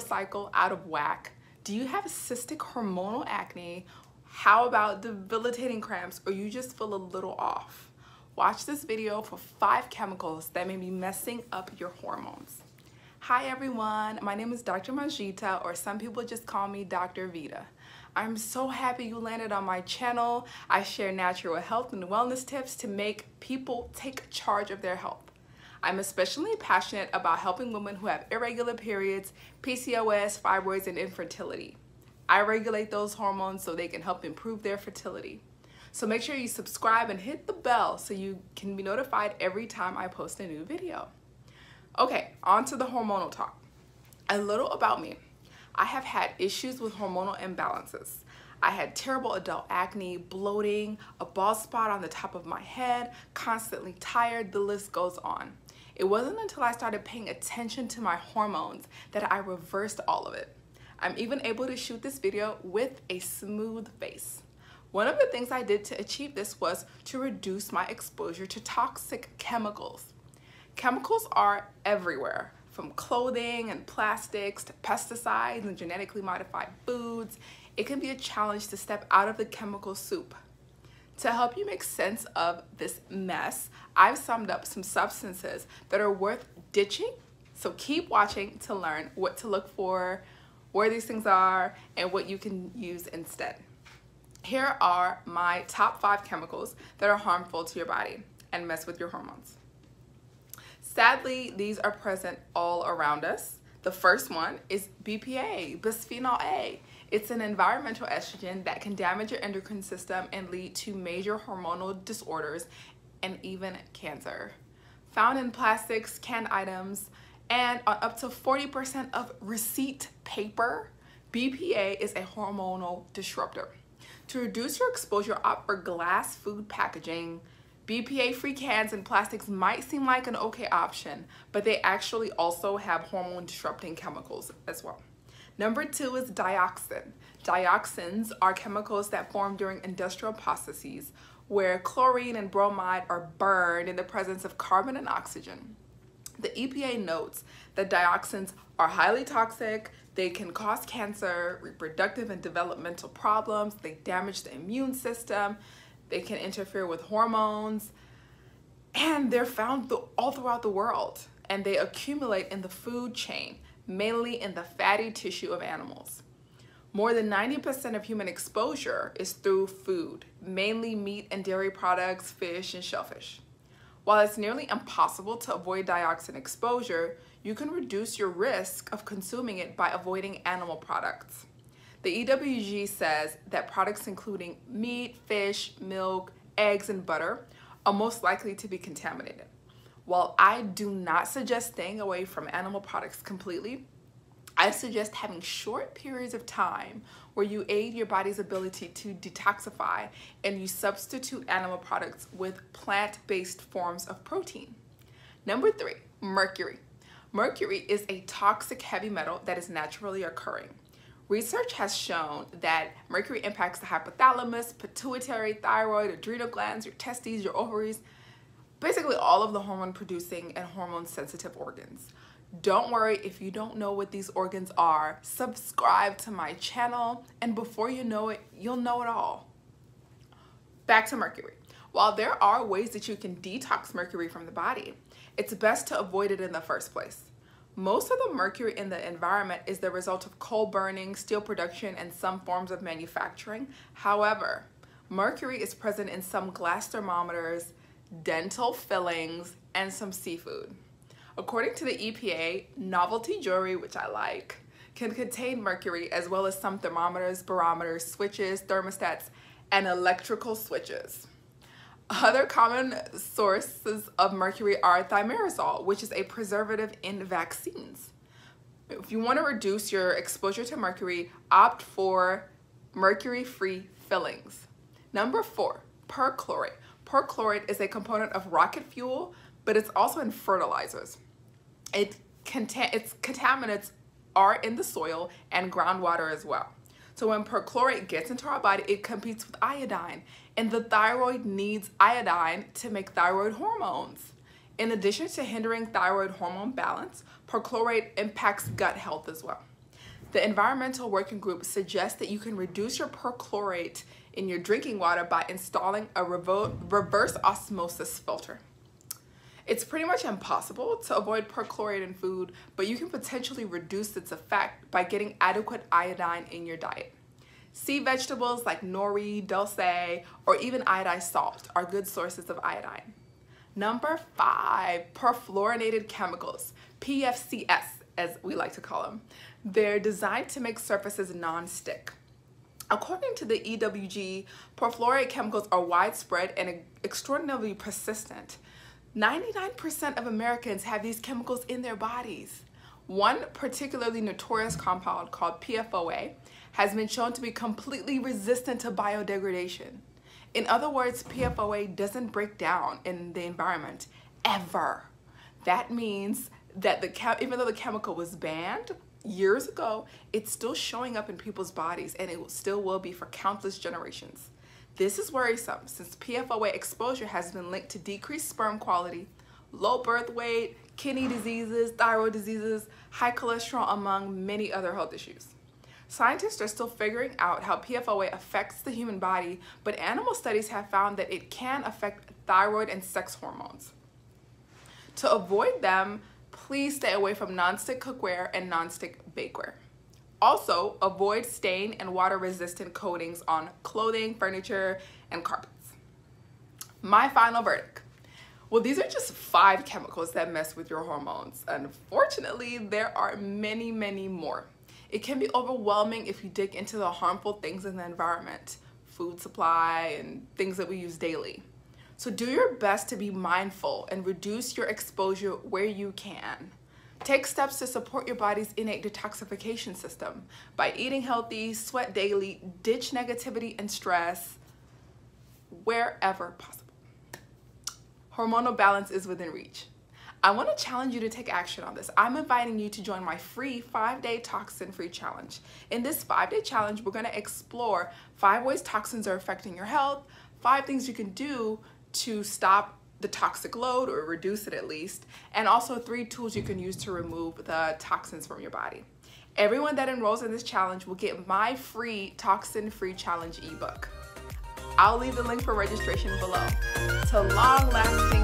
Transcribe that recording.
cycle out of whack? Do you have cystic hormonal acne? How about debilitating cramps, or you just feel a little off? Watch this video for 5 chemicals that may be messing up your hormones. Hi everyone, my name is Dr. Majita, or some people just call me Dr. Vita. I'm so happy you landed on my channel. I share natural health and wellness tips to make people take charge of their health. I'm especially passionate about helping women who have irregular periods, PCOS, fibroids, and infertility. I regulate those hormones so they can help improve their fertility. So make sure you subscribe and hit the bell so you can be notified every time I post a new video. Okay, on to the hormonal talk. A little about me. I have had issues with hormonal imbalances. I had terrible adult acne, bloating, a bald spot on the top of my head, constantly tired, the list goes on. It wasn't until I started paying attention to my hormones that I reversed all of it. I'm even able to shoot this video with a smooth face. One of the things I did to achieve this was to reduce my exposure to toxic chemicals. Chemicals are everywhere, from clothing and plastics to pesticides and genetically modified foods. It can be a challenge to step out of the chemical soup. To help you make sense of this mess, I've summed up some substances that are worth ditching, so keep watching to learn what to look for, where these things are, and what you can use instead. Here are my top 5 chemicals that are harmful to your body and mess with your hormones. Sadly, these are present all around us. The first one is BPA, Bisphenol A. It's an environmental estrogen that can damage your endocrine system and lead to major hormonal disorders and even cancer. Found in plastics, canned items, and on up to 40% of receipt paper, BPA is a hormonal disruptor. To reduce your exposure, opt for glass food packaging. BPA-free cans and plastics might seem like an okay option, but they actually also have hormone-disrupting chemicals as well. Number 2 is dioxin. Dioxins are chemicals that form during industrial processes where chlorine and bromide are burned in the presence of carbon and oxygen. The EPA notes that dioxins are highly toxic, they can cause cancer, reproductive and developmental problems, they damage the immune system, they can interfere with hormones, and they're found all throughout the world, and they accumulate in the food chain, mainly in the fatty tissue of animals. More than 90% of human exposure is through food, mainly meat and dairy products, fish, and shellfish. While it's nearly impossible to avoid dioxin exposure, you can reduce your risk of consuming it by avoiding animal products. The EWG says that products including meat, fish, milk, eggs, and butter are most likely to be contaminated. While I do not suggest staying away from animal products completely, I suggest having short periods of time where you aid your body's ability to detoxify and you substitute animal products with plant-based forms of protein. Number 3, mercury. Mercury is a toxic heavy metal that is naturally occurring. Research has shown that mercury impacts the hypothalamus, pituitary, thyroid, adrenal glands, your testes, your ovaries, basically all of the hormone producing and hormone sensitive organs. Don't worry if you don't know what these organs are. Subscribe to my channel, and before you know it, you'll know it all. Back to mercury. While there are ways that you can detox mercury from the body, it's best to avoid it in the first place. Most of the mercury in the environment is the result of coal burning, steel production, and some forms of manufacturing. However, mercury is present in some glass thermometers, dental fillings, and some seafood. According to the EPA, novelty jewelry, which I like, can contain mercury, as well as some thermometers, barometers, switches, thermostats, and electrical switches. Other common sources of mercury are thimerosal, which is a preservative in vaccines. If you want to reduce your exposure to mercury, opt for mercury-free fillings. Number 4, perchlorate. Perchlorate is a component of rocket fuel, but it's also in fertilizers. Its contaminants are in the soil and groundwater as well. So when perchlorate gets into our body, it competes with iodine, and the thyroid needs iodine to make thyroid hormones. In addition to hindering thyroid hormone balance, perchlorate impacts gut health as well. The Environmental Working Group suggests that you can reduce your perchlorate in your drinking water by installing a reverse osmosis filter. It's pretty much impossible to avoid perchlorate in food, but you can potentially reduce its effect by getting adequate iodine in your diet. Sea vegetables like nori, dulse, or even iodized salt are good sources of iodine. Number 5, perfluorinated chemicals, PFCS as we like to call them. They're designed to make surfaces non-stick. According to the EWG, perfluorate chemicals are widespread and extraordinarily persistent. 99% of Americans have these chemicals in their bodies. One particularly notorious compound called PFOA has been shown to be completely resistant to biodegradation. In other words, PFOA doesn't break down in the environment, ever. That means that even though the chemical was banned years ago, it's still showing up in people's bodies, and it still will be for countless generations. This is worrisome since PFOA exposure has been linked to decreased sperm quality, low birth weight, kidney diseases, thyroid diseases, high cholesterol, among many other health issues. Scientists are still figuring out how PFOA affects the human body, but animal studies have found that it can affect thyroid and sex hormones. To avoid them, please stay away from nonstick cookware and nonstick bakeware. Also, avoid stain and water-resistant coatings on clothing, furniture, and carpets. My final verdict. Well, these are just 5 chemicals that mess with your hormones. Unfortunately, there are many, many more. It can be overwhelming if you dig into the harmful things in the environment, food supply, and things that we use daily. So do your best to be mindful and reduce your exposure where you can. Take steps to support your body's innate detoxification system by eating healthy, sweat daily, ditch negativity and stress wherever possible. Hormonal balance is within reach. I want to challenge you to take action on this. I'm inviting you to join my free 5-day toxin-free challenge. In this 5-day challenge, we're going to explore 5 ways toxins are affecting your health, 5 things you can do to stop the toxic load or reduce it at least, and also 3 tools you can use to remove the toxins from your body. Everyone that enrolls in this challenge will get my free toxin-free challenge ebook. I'll leave the link for registration below. To long-lasting